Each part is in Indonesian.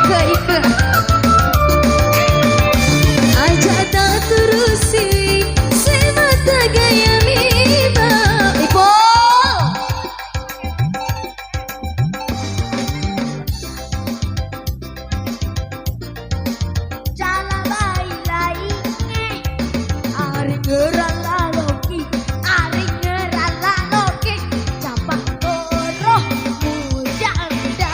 Ike aja tak terusi semata gaya miba Ipo jalan lain-lainnya ari gerak laloki ari gerak laloki capak goroh mujanda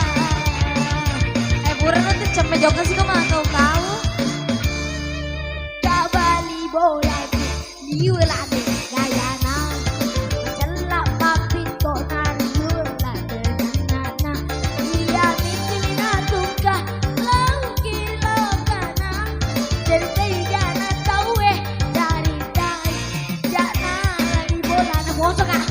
buran nanti cempe joget sih kau tahu kabali bola di welade gayana celak papito nari welade nana iya mikilina tungkah lauki lokana dari jana tawe dari jana lagi bola na bosok ah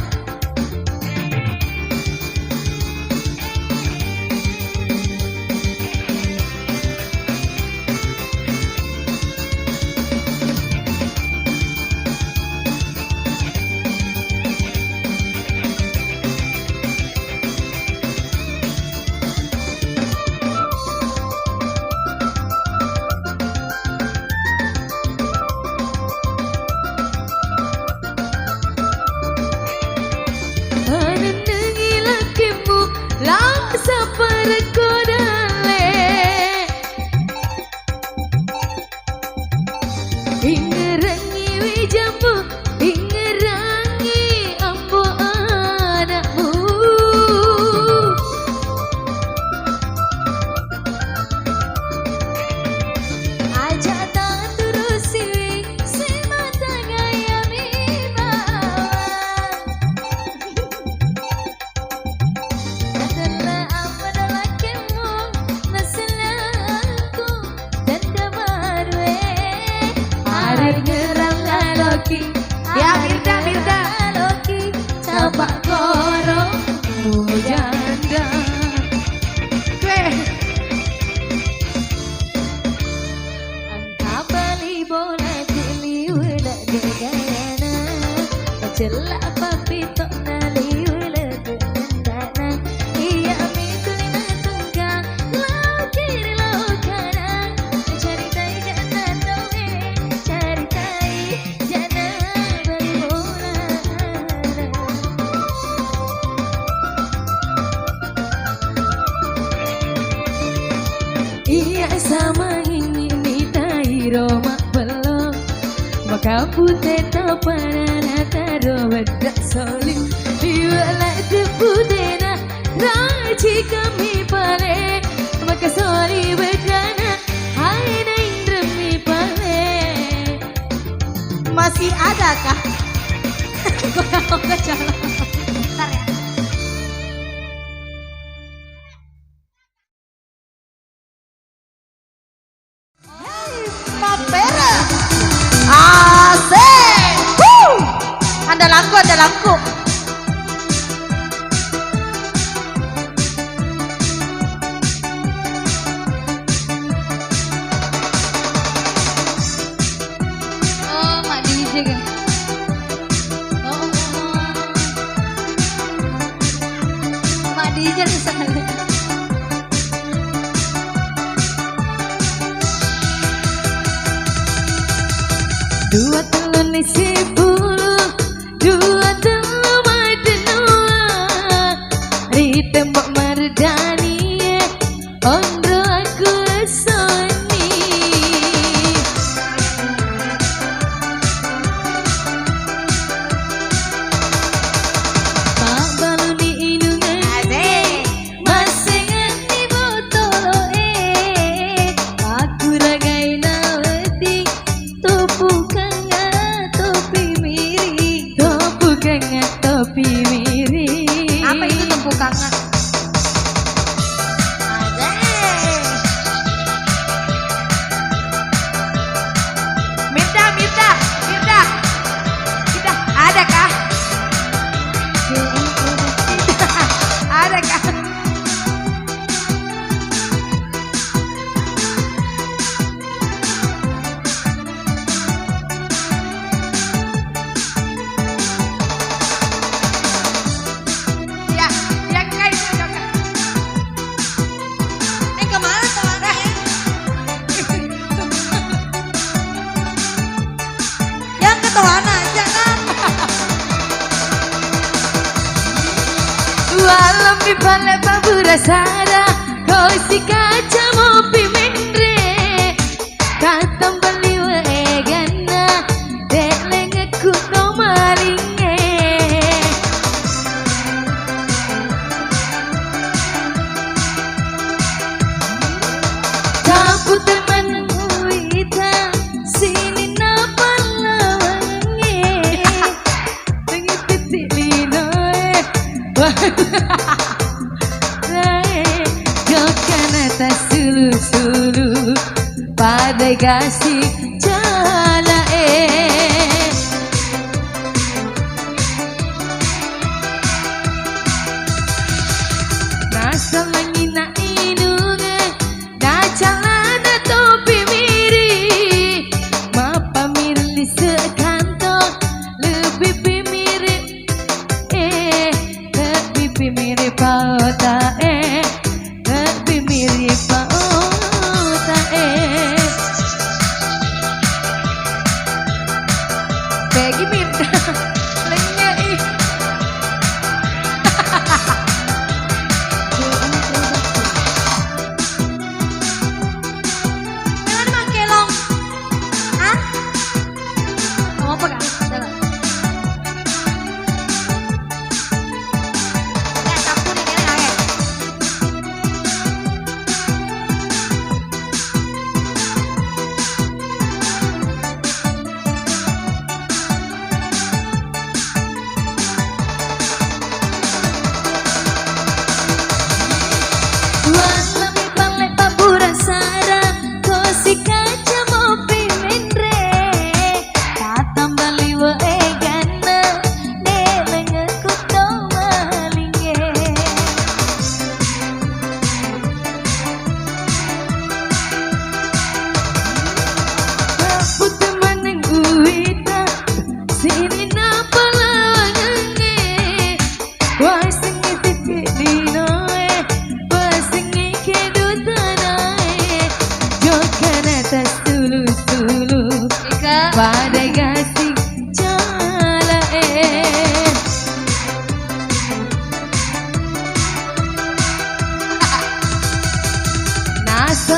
Ingerangi wijamu, ingerangi ambo anakmu aja tak terusi semata gaya mibawan adalah apa adalah kamu masalahku dan damarwe Ari ngerang laloki ya Mirda laloki capak korong mujanda angka bali bola dili wala gayana celak papito nali wala dana iya mitulina tungga lauki lokana cari tai jana tawe cari tai jana bali bola iya sama ini mitai Roma belum maka putih taparana taro bedak soling iwala deputena raji kami pale maka soli bedana hai nain demi pale masih ada kah? Kau ke jalan bentar ya Papera asik andalanku oh mak DJ kan oh mak DJ sekali dua telur isi bulu dua telur madenua ri tembok mardani ondro aku soni tak balu di inungan masih ngerti botolo aku ragai nawati topu pale pabura sara kosi kaca mopi mendre katam baliwa egana delenge kuno maringe tapu teman uita sini na palawange tengi titik lino Jokan atas sulu-sulu pada kasih jala Nasa mangina inunga na calana topi miri mapamirli sekanto lebih pimiri lebih pimiri pauta lebih mirip pauta Peggy Mirna lengnya jangan pakai long ah mau apa kak jalan nggak campur nih kayaknya Walami pale pabura sara kosi kaca mopi mendre katam baliwa egana delenge kuto malinge Tapu teman uita sini na palawange wasingi titik dino wasingi kedutanae jokan atas sulu-sulu pada kasih jala Nasa